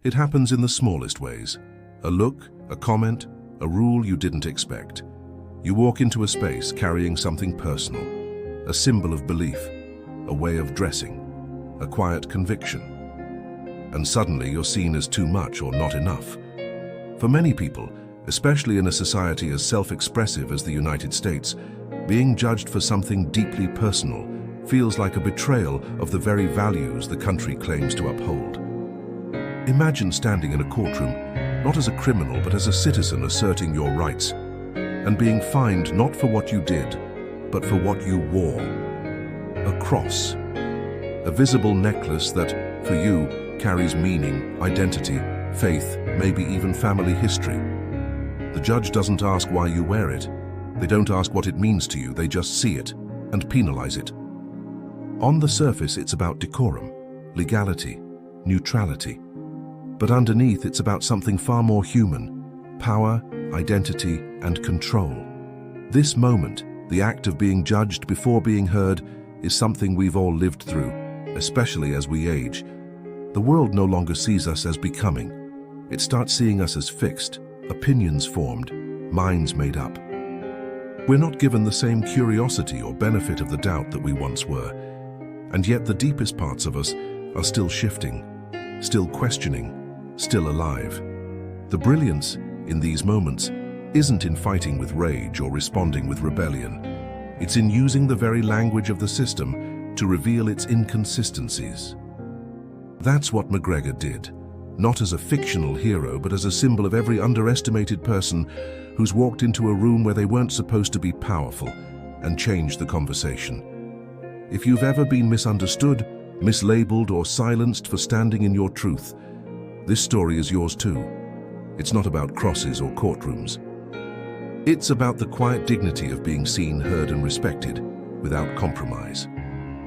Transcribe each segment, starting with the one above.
It happens in the smallest ways. A look, a comment, a rule you didn't expect. You walk into a space carrying something personal, a symbol of belief, a way of dressing, a quiet conviction. And suddenly you're seen as too much or not enough. For many people, especially in a society as self-expressive as the United States, being judged for something deeply personal feels like a betrayal of the very values the country claims to uphold. Imagine standing in a courtroom, not as a criminal but as a citizen asserting your rights, and being fined not for what you did, but for what you wore. A cross, a visible necklace that, for you, carries meaning, identity, faith, maybe even family history. The judge doesn't ask why you wear it. They don't ask what it means to you, they just see it and penalize it. On the surface, it's about decorum, legality, neutrality. But underneath, it's about something far more human: power, identity, and control. This moment, the act of being judged before being heard, is something we've all lived through, especially as we age. The world no longer sees us as becoming. It starts seeing us as fixed, opinions formed, minds made up. We're not given the same curiosity or benefit of the doubt that we once were, and yet the deepest parts of us are still shifting, still questioning, still alive. The brilliance in these moments isn't in fighting with rage or responding with rebellion. It's in using the very language of the system to reveal its inconsistencies. That's what McGregor did, not as a fictional hero, but as a symbol of every underestimated person who's walked into a room where they weren't supposed to be powerful and changed the conversation. If you've ever been misunderstood, mislabeled, or silenced for standing in your truth, this story is yours too. It's not about crosses or courtrooms. It's about the quiet dignity of being seen, heard, and respected without compromise.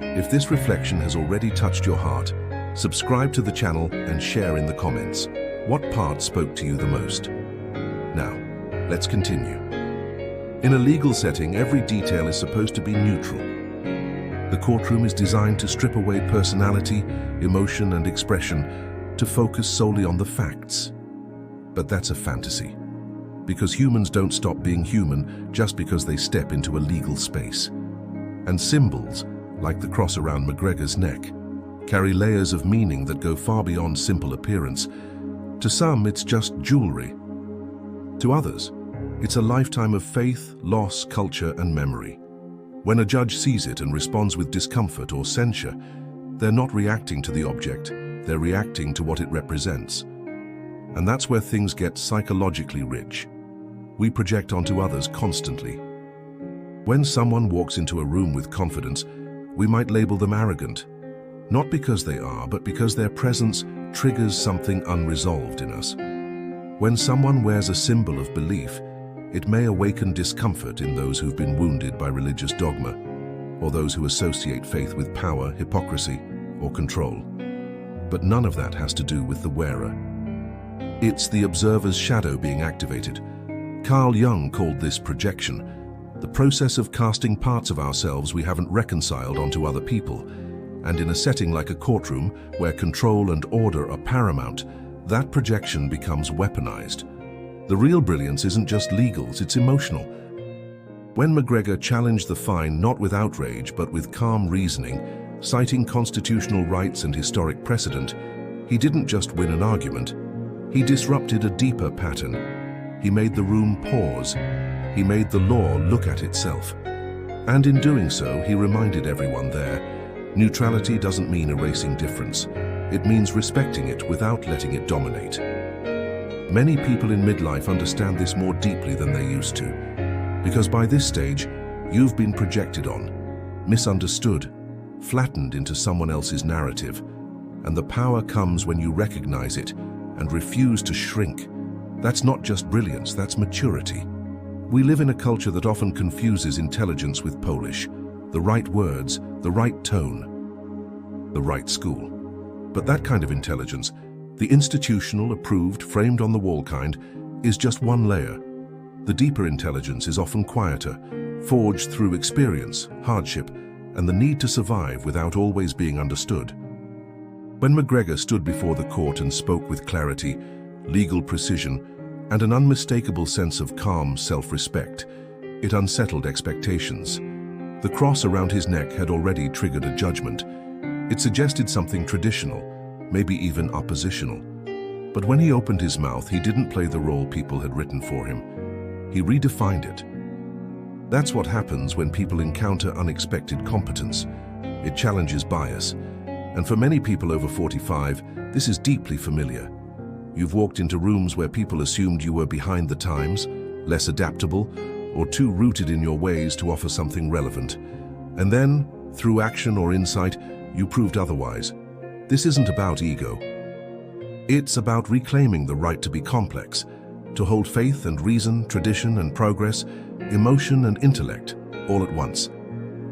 If this reflection has already touched your heart, subscribe to the channel and share in the comments. What part spoke to you the most? Now, let's continue. In a legal setting, every detail is supposed to be neutral. The courtroom is designed to strip away personality, emotion, and expression to focus solely on the facts. But that's a fantasy, because humans don't stop being human just because they step into a legal space. And symbols, like the cross around McGregor's neck, carry layers of meaning that go far beyond simple appearance. To some, it's just jewelry. To others, it's a lifetime of faith, loss, culture, and memory. When a judge sees it and responds with discomfort or censure, they're not reacting to the object, they're reacting to what it represents. And that's where things get psychologically rich. We project onto others constantly. When someone walks into a room with confidence, we might label them arrogant. Not because they are, but because their presence triggers something unresolved in us. When someone wears a symbol of belief, it may awaken discomfort in those who've been wounded by religious dogma, or those who associate faith with power, hypocrisy, or control. But none of that has to do with the wearer. It's the observer's shadow being activated. Carl Jung called this projection, the process of casting parts of ourselves we haven't reconciled onto other people. And in a setting like a courtroom, where control and order are paramount, that projection becomes weaponized. The real brilliance isn't just legal, it's emotional. When McGregor challenged the fine not with outrage but with calm reasoning, citing constitutional rights and historic precedent, he didn't just win an argument. He disrupted a deeper pattern. He made the room pause. He made the law look at itself. And in doing so, he reminded everyone there, neutrality doesn't mean erasing difference. It means respecting it without letting it dominate. Many people in midlife understand this more deeply than they used to, because by this stage, you've been projected on, misunderstood, flattened into someone else's narrative, and the power comes when you recognize it and refuse to shrink. That's not just brilliance, that's maturity. We live in a culture that often confuses intelligence with polish, the right words, the right tone, the right school. But that kind of intelligence, the institutional, approved, framed on the wall kind, is just one layer. The deeper intelligence is often quieter, forged through experience, hardship, and the need to survive without always being understood. When McGregor stood before the court and spoke with clarity, legal precision, and an unmistakable sense of calm self-respect, it unsettled expectations. The cross around his neck had already triggered a judgment. It suggested something traditional, maybe even oppositional. But when he opened his mouth, he didn't play the role people had written for him. He redefined it. That's what happens when people encounter unexpected competence. It challenges bias. And for many people over 45, this is deeply familiar. You've walked into rooms where people assumed you were behind the times, less adaptable, or too rooted in your ways to offer something relevant. And then, through action or insight, you proved otherwise. This isn't about ego. It's about reclaiming the right to be complex, to hold faith and reason, tradition and progress, emotion and intellect, all at once.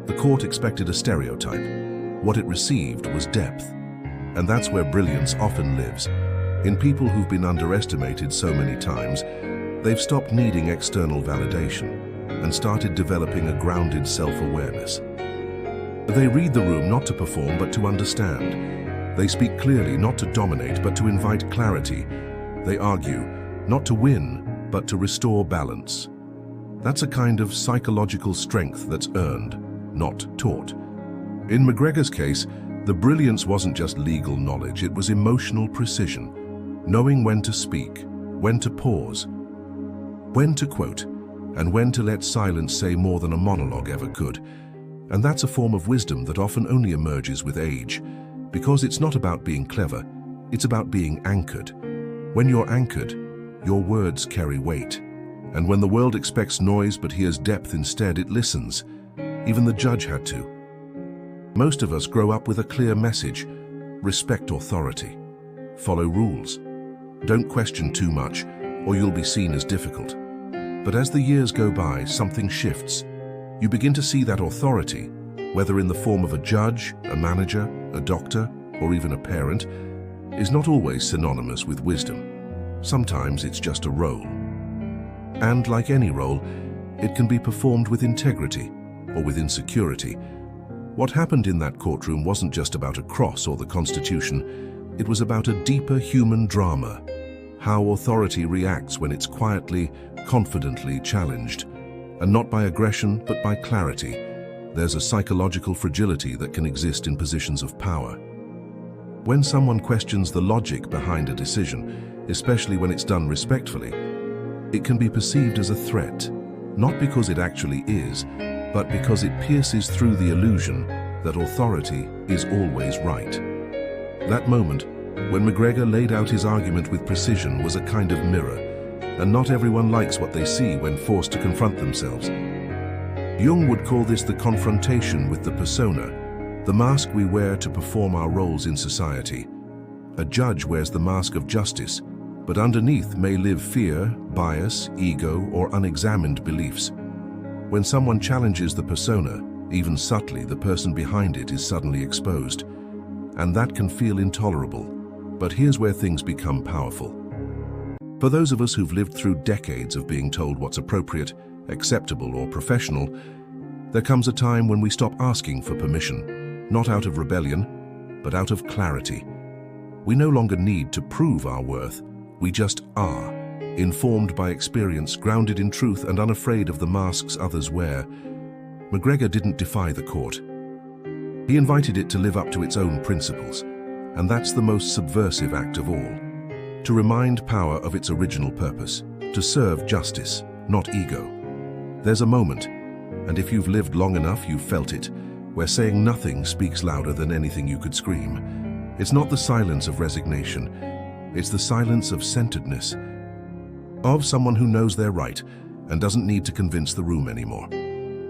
The court expected a stereotype. What it received was depth. And that's where brilliance often lives. In people who've been underestimated so many times, they've stopped needing external validation and started developing a grounded self-awareness. They read the room not to perform but to understand. They speak clearly not to dominate but to invite clarity. They argue not to win but to restore balance. That's a kind of psychological strength that's earned, not taught. In McGregor's case, the brilliance wasn't just legal knowledge, it was emotional precision, knowing when to speak, when to pause, when to quote, and when to let silence say more than a monologue ever could. And that's a form of wisdom that often only emerges with age, because it's not about being clever, it's about being anchored. When you're anchored, your words carry weight. And when the world expects noise but hears depth instead, it listens. Even the judge had to. Most of us grow up with a clear message: respect authority, follow rules, don't question too much, or you'll be seen as difficult. But as the years go by, something shifts. You begin to see that authority, whether in the form of a judge, a manager, a doctor, or even a parent, is not always synonymous with wisdom. Sometimes it's just a role. And like any role, it can be performed with integrity or with insecurity. What happened in that courtroom wasn't just about a cross or the Constitution, it was about a deeper human drama. How authority reacts when it's quietly, confidently challenged. And not by aggression, but by clarity. There's a psychological fragility that can exist in positions of power. When someone questions the logic behind a decision, especially when it's done respectfully, it can be perceived as a threat, not because it actually is, but because it pierces through the illusion that authority is always right. That moment, when McGregor laid out his argument with precision, was a kind of mirror, and not everyone likes what they see when forced to confront themselves. Jung would call this the confrontation with the persona, the mask we wear to perform our roles in society. A judge wears the mask of justice, but underneath may live fear, bias, ego, or unexamined beliefs. When someone challenges the persona, even subtly, the person behind it is suddenly exposed. And that can feel intolerable. But here's where things become powerful. For those of us who've lived through decades of being told what's appropriate, acceptable, or professional, there comes a time when we stop asking for permission, not out of rebellion, but out of clarity. We no longer need to prove our worth. We just are, informed by experience, grounded in truth, and unafraid of the masks others wear. McGregor didn't defy the court. He invited it to live up to its own principles, and that's the most subversive act of all. To remind power of its original purpose, to serve justice, not ego. There's a moment, and if you've lived long enough, you've felt it, where saying nothing speaks louder than anything you could scream. It's not the silence of resignation, it's the silence of centeredness, of someone who knows they're right and doesn't need to convince the room anymore.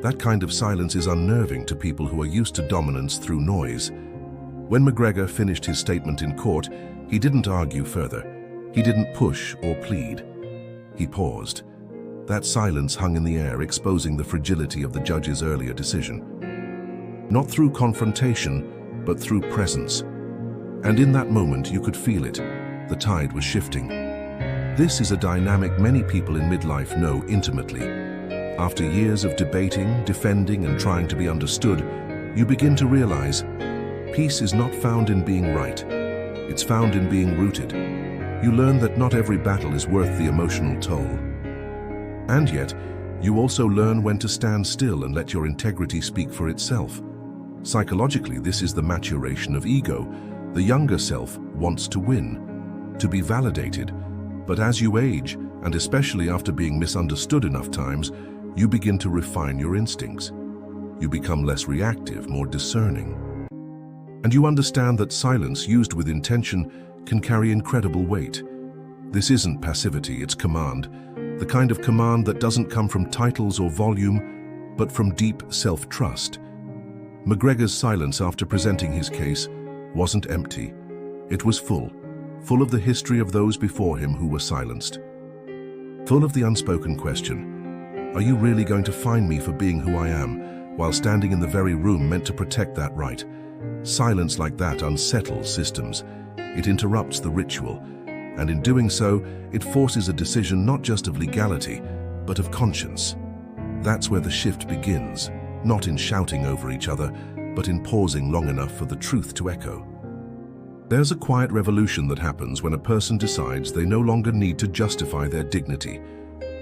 That kind of silence is unnerving to people who are used to dominance through noise. When McGregor finished his statement in court, he didn't argue further. He didn't push or plead. He paused. That silence hung in the air, exposing the fragility of the judge's earlier decision. Not through confrontation, but through presence. And in that moment, you could feel it. The tide was shifting. This is a dynamic many people in midlife know intimately. After years of debating, defending, and trying to be understood, you begin to realize peace is not found in being right. It's found in being rooted. You learn that not every battle is worth the emotional toll. And yet, you also learn when to stand still and let your integrity speak for itself. Psychologically, this is the maturation of ego. The younger self wants to win, to be validated. But as you age, and especially after being misunderstood enough times, you begin to refine your instincts. You become less reactive, more discerning. And you understand that silence used with intention can carry incredible weight. This isn't passivity, it's command. The kind of command that doesn't come from titles or volume, but from deep self-trust. McGregor's silence after presenting his case wasn't empty. It was full of the history of those before him who were silenced. Full of the unspoken question, are you really going to find me for being who I am, while standing in the very room meant to protect that right? Silence like that unsettles systems. It interrupts the ritual, and in doing so, it forces a decision not just of legality, but of conscience. That's where the shift begins, not in shouting over each other, but in pausing long enough for the truth to echo. There's a quiet revolution that happens when a person decides they no longer need to justify their dignity.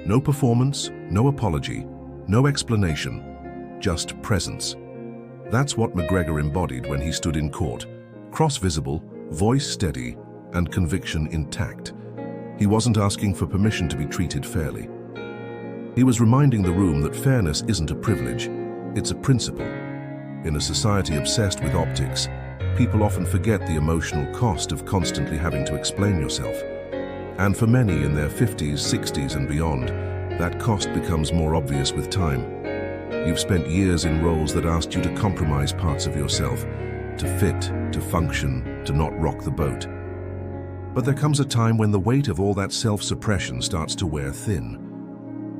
No performance, no apology, no explanation, just presence. That's what McGregor embodied when he stood in court, cross-visible, voice steady, and conviction intact. He wasn't asking for permission to be treated fairly. He was reminding the room that fairness isn't a privilege, it's a principle. In a society obsessed with optics, people often forget the emotional cost of constantly having to explain yourself. And for many in their 50s, 60s and beyond, that cost becomes more obvious with time. You've spent years in roles that asked you to compromise parts of yourself, to fit, to function, to not rock the boat. But there comes a time when the weight of all that self-suppression starts to wear thin.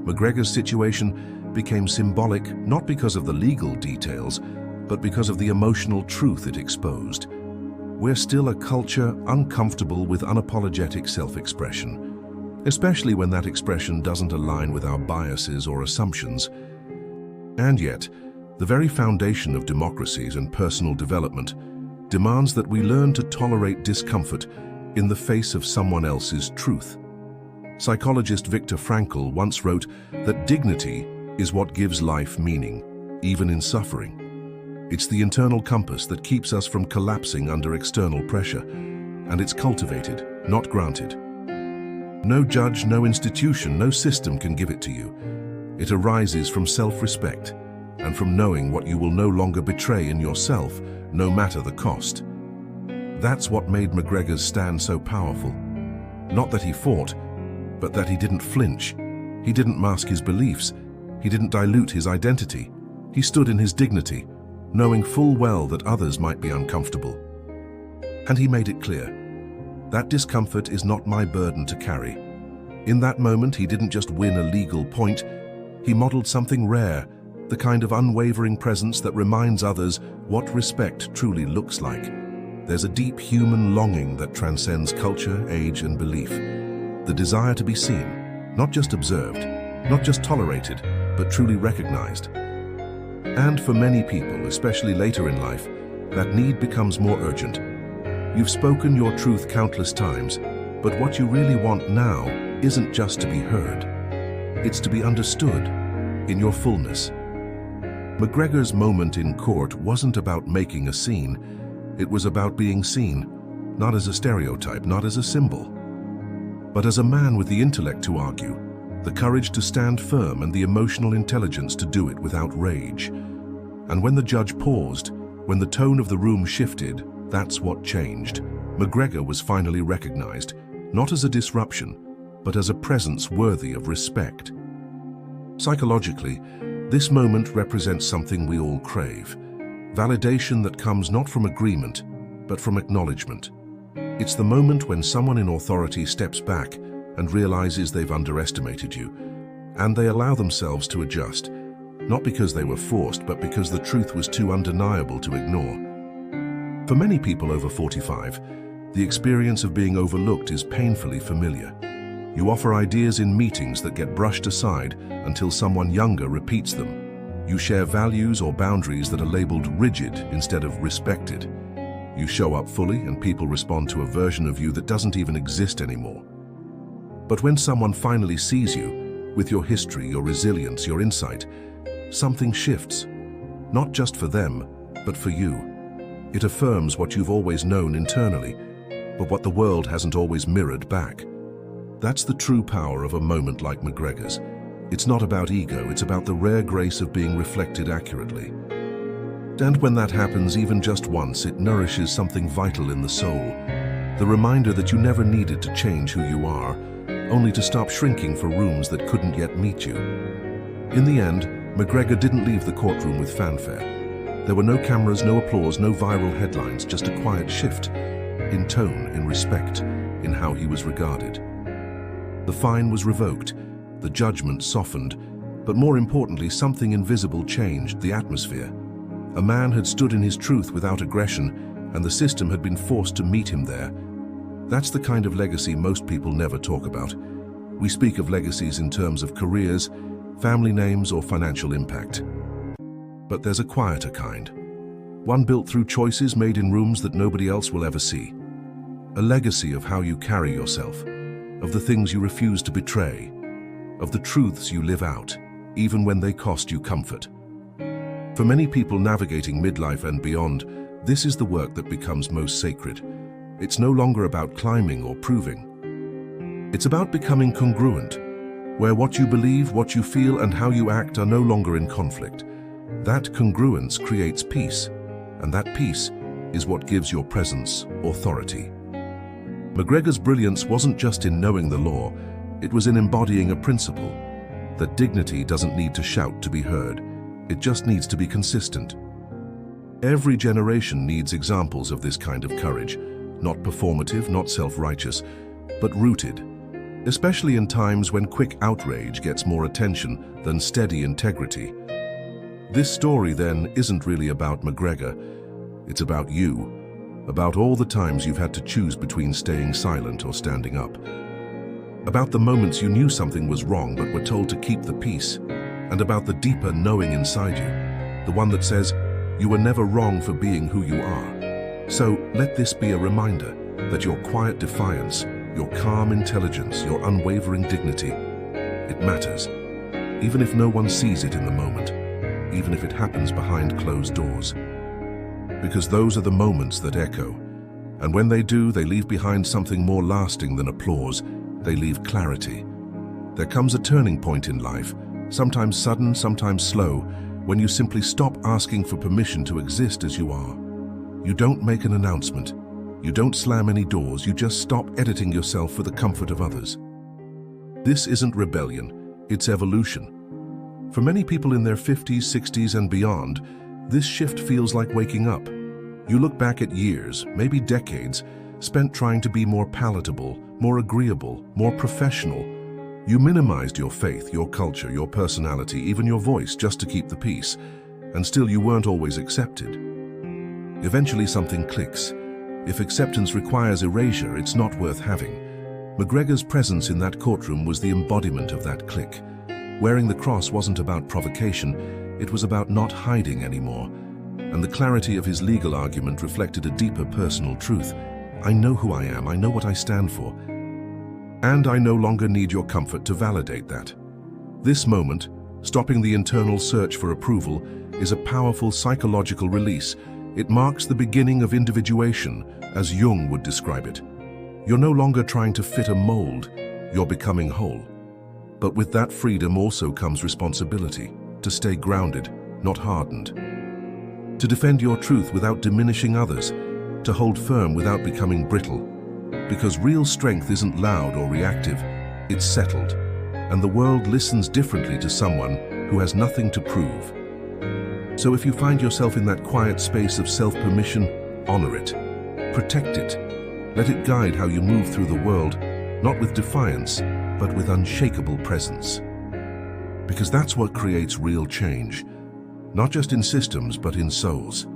McGregor's situation became symbolic not because of the legal details, but because of the emotional truth it exposed. We're still a culture uncomfortable with unapologetic self-expression, especially when that expression doesn't align with our biases or assumptions. And yet, the very foundation of democracies and personal development demands that we learn to tolerate discomfort in the face of someone else's truth. Psychologist Viktor Frankl once wrote that dignity is what gives life meaning, even in suffering. It's the internal compass that keeps us from collapsing under external pressure, and it's cultivated, not granted. No judge, no institution, no system can give it to you. It arises from self-respect and from knowing what you will no longer betray in yourself, no matter the cost. That's what made McGregor's stand so powerful. Not that he fought, but that he didn't flinch. He didn't mask his beliefs. He didn't dilute his identity. He stood in his dignity, knowing full well that others might be uncomfortable. And he made it clear, that discomfort is not my burden to carry. In that moment, he didn't just win a legal point, he modeled something rare, the kind of unwavering presence that reminds others what respect truly looks like. There's a deep human longing that transcends culture, age, and belief. The desire to be seen, not just observed, not just tolerated, but truly recognized. And for many people, especially later in life, that need becomes more urgent. You've spoken your truth countless times, but what you really want now isn't just to be heard. It's to be understood in your fullness. McGregor's moment in court wasn't about making a scene. It was about being seen, not as a stereotype, not as a symbol, but as a man with the intellect to argue, the courage to stand firm, and the emotional intelligence to do it without rage. And when the judge paused, when the tone of the room shifted, that's what changed. McGregor was finally recognized, not as a disruption, but as a presence worthy of respect. Psychologically, this moment represents something we all crave. Validation that comes not from agreement, but from acknowledgement. It's the moment when someone in authority steps back and realizes they've underestimated you, and they allow themselves to adjust, not because they were forced, but because the truth was too undeniable to ignore. For many people over 45, the experience of being overlooked is painfully familiar. You offer ideas in meetings that get brushed aside until someone younger repeats them. You share values or boundaries that are labeled rigid instead of respected. You show up fully and people respond to a version of you that doesn't even exist anymore. But when someone finally sees you, with your history, your resilience, your insight, something shifts. Not just for them, but for you. It affirms what you've always known internally, but what the world hasn't always mirrored back. That's the true power of a moment like McGregor's. It's not about ego, it's about the rare grace of being reflected accurately. And when that happens even just once, it nourishes something vital in the soul. The reminder that you never needed to change who you are, only to stop shrinking for rooms that couldn't yet meet you. In the end, McGregor didn't leave the courtroom with fanfare. There were no cameras, no applause, no viral headlines, just a quiet shift in tone, in respect, in how he was regarded. The fine was revoked, the judgment softened, but more importantly, something invisible changed the atmosphere. A man had stood in his truth without aggression, and the system had been forced to meet him there. That's the kind of legacy most people never talk about. We speak of legacies in terms of careers, family names, or financial impact. But there's a quieter kind. One built through choices made in rooms that nobody else will ever see. A legacy of how you carry yourself, of the things you refuse to betray, of the truths you live out, even when they cost you comfort. For many people navigating midlife and beyond, this is the work that becomes most sacred. It's no longer about climbing or proving. It's about becoming congruent, where what you believe, what you feel, and how you act are no longer in conflict. That congruence creates peace, and that peace is what gives your presence authority. McGregor's brilliance wasn't just in knowing the law, it was in embodying a principle, that dignity doesn't need to shout to be heard, it just needs to be consistent. Every generation needs examples of this kind of courage, not performative, not self-righteous, but rooted, especially in times when quick outrage gets more attention than steady integrity. This story, then, isn't really about McGregor, it's about you. About all the times you've had to choose between staying silent or standing up. About the moments you knew something was wrong but were told to keep the peace. And about the deeper knowing inside you, the one that says, you were never wrong for being who you are. So let this be a reminder that your quiet defiance, your calm intelligence, your unwavering dignity, it matters. Even if no one sees it in the moment, even if it happens behind closed doors. Because those are the moments that echo, and when they do, they leave behind something more lasting than applause. They leave clarity. There comes a turning point in life, sometimes sudden, sometimes slow, when you simply stop asking for permission to exist as you are. You don't make an announcement. You don't slam any doors. You just stop editing yourself for the comfort of others. This isn't rebellion, it's evolution. For many people in their 50s, 60s, and beyond, this shift feels like waking up. You look back at years, maybe decades, spent trying to be more palatable, more agreeable, more professional. You minimized your faith, your culture, your personality, even your voice just to keep the peace, and still you weren't always accepted. Eventually something clicks. If acceptance requires erasure, it's not worth having. McGregor's presence in that courtroom was the embodiment of that click. Wearing the cross wasn't about provocation, it was about not hiding anymore. And the clarity of his legal argument reflected a deeper personal truth. I know who I am, I know what I stand for. And I no longer need your comfort to validate that. This moment, stopping the internal search for approval, is a powerful psychological release. It marks the beginning of individuation, as Jung would describe it. You're no longer trying to fit a mold, you're becoming whole. But with that freedom also comes responsibility, to stay grounded, not hardened. To defend your truth without diminishing others, to hold firm without becoming brittle. Because real strength isn't loud or reactive, it's settled, and the world listens differently to someone who has nothing to prove. So if you find yourself in that quiet space of self-permission, honor it, protect it, let it guide how you move through the world, not with defiance, but with unshakable presence. Because that's what creates real change, not just in systems, but in souls.